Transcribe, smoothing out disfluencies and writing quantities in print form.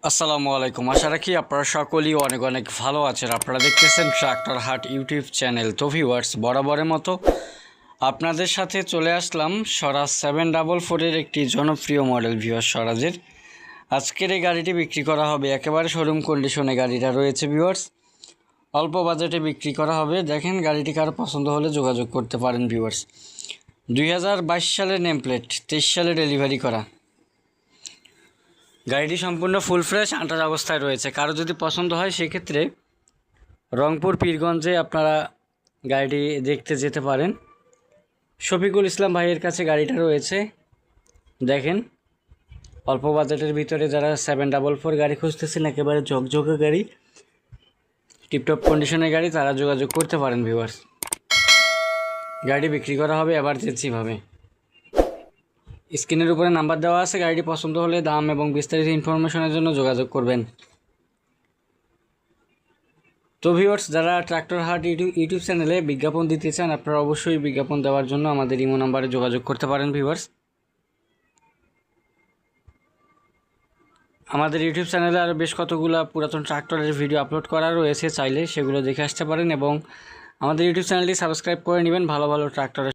আসসালামু আলাইকুম। আশা রাখি আপনারা সকলেই অনেক অনেক ভালো আছেন। আপনারা দেখতেছেন ট্রাক্টর হাট ইউটিউব চ্যানেল। তো ভিউয়ার্স, বরাবরের মতো আপনাদের সাথে চলে আসলাম স্বরাজ 744-এর একটি জনপ্রিয় মডেল ভিউয়ার্স স্বরাজের। আজকের এই গাড়িটি বিক্রি করা হবে, একেবারে শোরুম কন্ডিশনে গাড়িটা রয়েছে ভিউয়ার্স। অল্প বাজেটে বিক্রি করা হবে। দেখেন, গাড়িটি কারো পছন্দ হলে যোগাযোগ করতে পারেন ভিউয়ার্স। 2022 সালের নেম প্লেট, 23 সালে ডেলিভারি করা। গাড়িটি সম্পূর্ণ ফুল ফ্রেশ আনটাচ অবস্থায় রয়েছে। কারো যদি পছন্দ হয় সেক্ষেত্রে রংপুর পীরগঞ্জে আপনারা গাড়িটি দেখতে যেতে পারেন। শফিকুল ইসলাম ভাইয়ের কাছে গাড়িটা রয়েছে। দেখেন, অল্প বাজেটের ভিতরে যারা 744 গাড়ি খুঁজতেছেন, একেবারে ঝকঝকে গাড়ি, টিপটপ কন্ডিশনের গাড়ি, তারা যোগাযোগ করতে পারেন ভিউয়ার্স। গাড়ি বিক্রি করা হবে এমার্জেন্সিভাবে। স্ক্রিনের উপরে নাম্বার দেওয়া আছে। গাড়িটি পছন্দ হলে দাম এবং বিস্তারিত ইনফরমেশনের জন্য যোগাযোগ করবেন। তো ভিউয়ার্স, যারা ট্রাক্টর হাট ইউটিউব চ্যানেলে বিজ্ঞাপন দিতে চান, আপনারা অবশ্যই বিজ্ঞাপন দেওয়ার জন্য আমাদের ইমো নাম্বারে যোগাযোগ করতে পারেন ভিউয়ার্স। আমাদের ইউটিউব চ্যানেলে আরও বেশ কতগুলো পুরাতন ট্রাক্টরের ভিডিও আপলোড করা রয়েছে, চাইলে সেগুলো দেখে আসতে পারেন এবং আমাদের ইউটিউব চ্যানেলটি সাবস্ক্রাইব করে নেবেন ভালো ভালো ট্রাক্টরের